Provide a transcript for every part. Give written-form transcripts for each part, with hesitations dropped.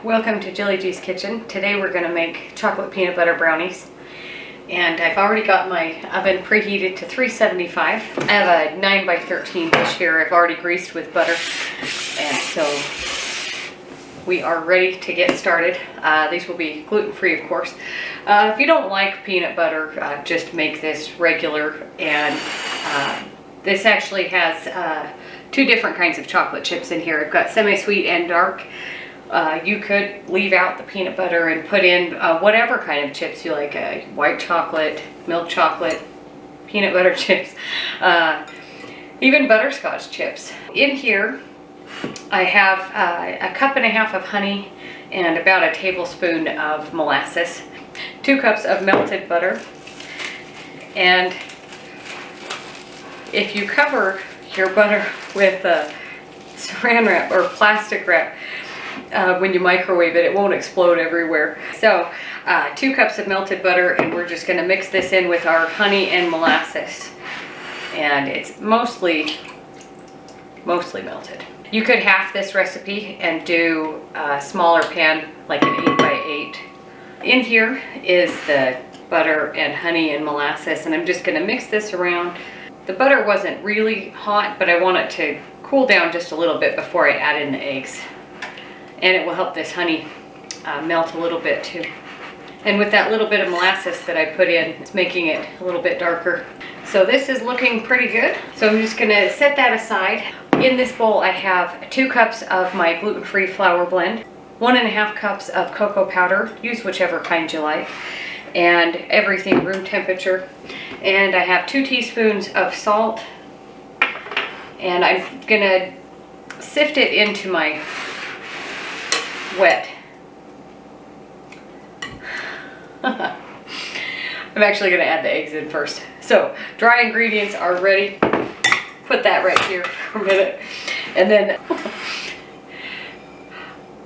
Welcome to Jilly G's Kitchen. Today we're going to make chocolate peanut butter brownies. And I've already got my oven preheated to 375. I have a 9x13 dish here. I've already greased with butter. And so we are ready to get started. These will be gluten-free, of course. If you don't like peanut butter, just make this regular. And this actually has two different kinds of chocolate chips in here. I've got semi-sweet and dark. You could leave out the peanut butter and put in whatever kind of chips you like, white chocolate, milk chocolate, peanut butter chips, even butterscotch chips. In here I have a cup and a half of honey and about a tablespoon of molasses, 2 cups of melted butter, and if you cover your butter with saran wrap or plastic wrap, when you microwave it, it won't explode everywhere. So 2 cups of melted butter, and we're just going to mix this in with our honey and molasses, and it's mostly melted. You could half this recipe and do a smaller pan, like an 8x8. In here is the butter and honey and molasses, and I'm just going to mix this around. The butter wasn't really hot, but I want it to cool down just a little bit before I add in the eggs. And it will help this honey melt a little bit too. And with that little bit of molasses that I put in, it's making it a little bit darker. So this is looking pretty good. So I'm just gonna set that aside. In this bowl I have 2 cups of my gluten-free flour blend, 1.5 cups of cocoa powder, use whichever kind you like, and everything room temperature. And I have 2 teaspoons of salt, and I'm gonna sift it into my wet. I'm actually going to add the eggs in first. So dry ingredients are ready. Put that right here for a minute. And then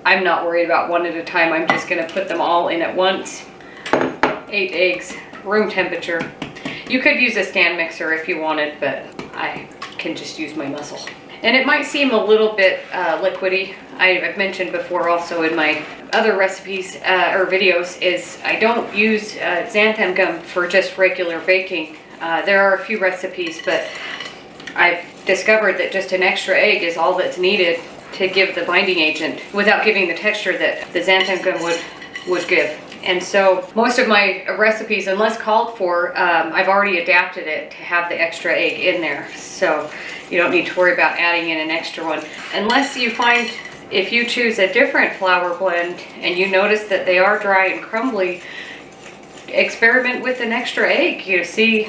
I'm not worried about one at a time. I'm just going to put them all in at once. 8 eggs, room temperature. You could use a stand mixer if you wanted, but I can just use my muscle. And it might seem a little bit liquidy. I've mentioned before also in my other recipes or videos is I don't use xanthan gum for just regular baking. There are a few recipes, but I've discovered that just an extra egg is all that's needed to give the binding agent without giving the texture that the xanthan gum would give. And so most of my recipes, unless called for, I've already adapted it to have the extra egg in there. So you don't need to worry about adding in an extra one. Unless you find, if you choose a different flour blend and you notice that they are dry and crumbly, experiment with an extra egg. You see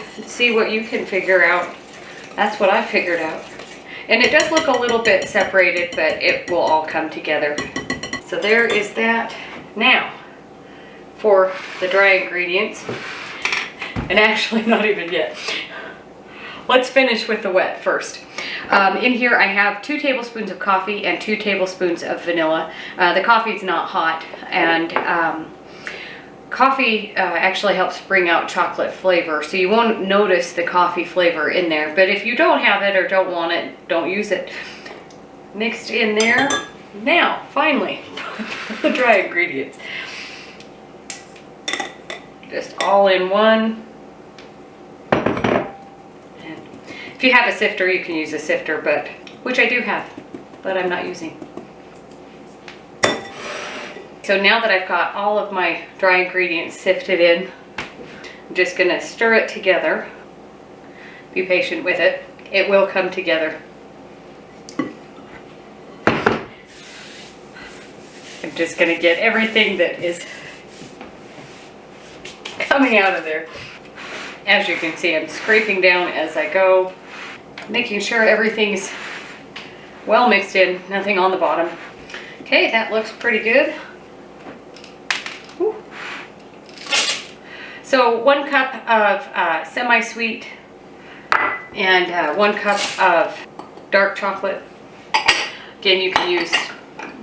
what you can figure out. That's what I figured out. And it does look a little bit separated, but it will all come together. So there is that. Now, for the dry ingredients, and actually not even yet. Let's finish with the wet first. In here I have 2 tablespoons of coffee and 2 tablespoons of vanilla. The coffee is not hot, and coffee actually helps bring out chocolate flavor, so you won't notice the coffee flavor in there. But if you don't have it or don't want it, don't use it. Mixed in there. Now, finally, the dry ingredients. Just all in one. And if you have a sifter, you can use a sifter, but which I do have, but I'm not using. So now that I've got all of my dry ingredients sifted in, I'm just going to stir it together. Be patient with it. It will come together. I'm just going to get everything that is coming out of there. As you can see, I'm scraping down as I go, making sure everything's well mixed in, nothing on the bottom. Okay, that looks pretty good. Whew. So 1 cup of semi-sweet and 1 cup of dark chocolate. Again, you can use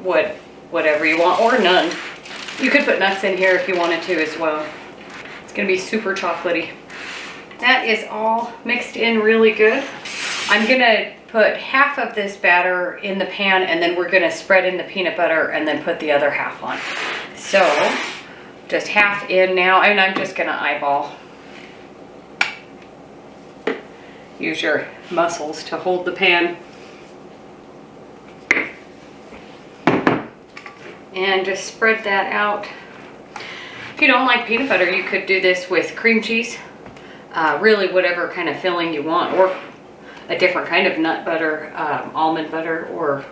whatever you want, or none. You could put nuts in here if you wanted to as well. It's going to be super chocolatey. That is all mixed in really good. I'm going to put half of this batter in the pan, and then we're gonna spread in the peanut butter and then put the other half on. So just half in now, and I'm just gonna eyeball. Use your muscles to hold the pan. And just spread that out. If you don't like peanut butter, you could do this with cream cheese. Really whatever kind of filling you want, or a different kind of nut butter, almond butter, or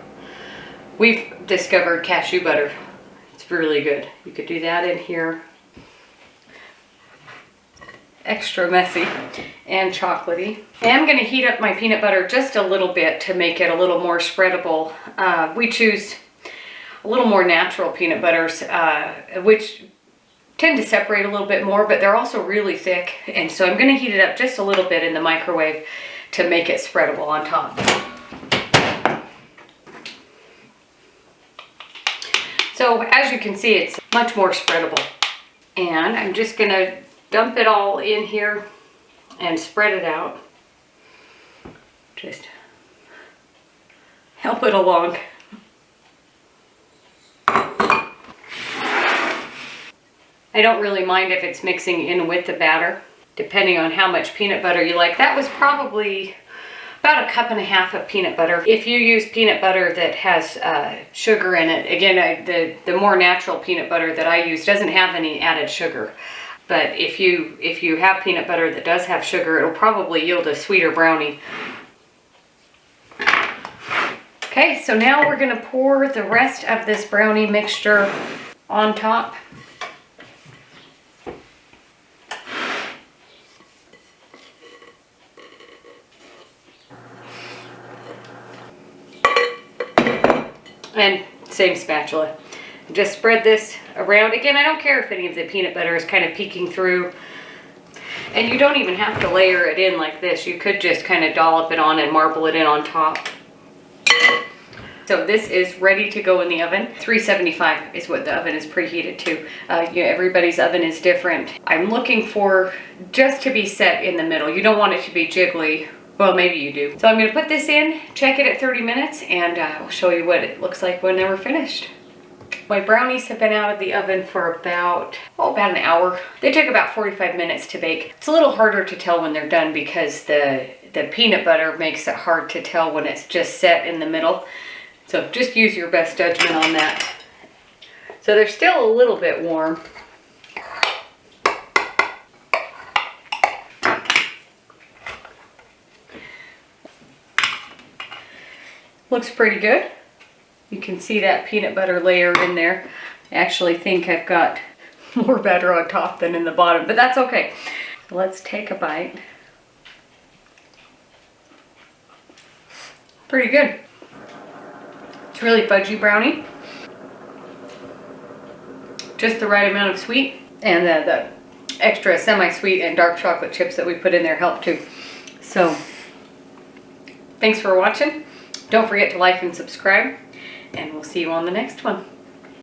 we've discovered cashew butter. It's really good. You could do that in here. Extra messy and chocolatey. And I'm gonna heat up my peanut butter just a little bit to make it a little more spreadable. We choose a little more natural peanut butters, which tend to separate a little bit more, but they're also really thick. And so I'm gonna heat it up just a little bit in the microwave to make it spreadable on top. So as you can see, it's much more spreadable. And I'm just gonna dump it all in here and spread it out. Just help it along. I don't really mind if it's mixing in with the batter, depending on how much peanut butter you like. That was probably about 1.5 cups of peanut butter. If you use peanut butter that has sugar in it, again, the more natural peanut butter that I use doesn't have any added sugar. But if you have peanut butter that does have sugar, it'll probably yield a sweeter brownie. Okay, so now we're gonna pour the rest of this brownie mixture on top. And same spatula. Just spread this around. Again, I don't care if any of the peanut butter is kind of peeking through. And you don't even have to layer it in like this. You could just kind of dollop it on and marble it in on top. So this is ready to go in the oven. 375 is what the oven is preheated to. Everybody's oven is different. I'm looking for just to be set in the middle. You don't want it to be jiggly. Well, maybe you do. So I'm gonna put this in, check it at 30 minutes, and I'll show you what it looks like when they're finished. My brownies have been out of the oven for about an hour. They took about 45 minutes to bake. It's a little harder to tell when they're done because the peanut butter makes it hard to tell when it's just set in the middle. So just use your best judgment on that. So they're still a little bit warm. Looks pretty good. You can see that peanut butter layer in there. I actually think I've got more batter on top than in the bottom, but that's okay. Let's take a bite. Pretty good. It's really fudgy brownie. Just the right amount of sweet, and the extra semi-sweet and dark chocolate chips that we put in there help too. So thanks for watching. Don't forget to like and subscribe, and we'll see you on the next one.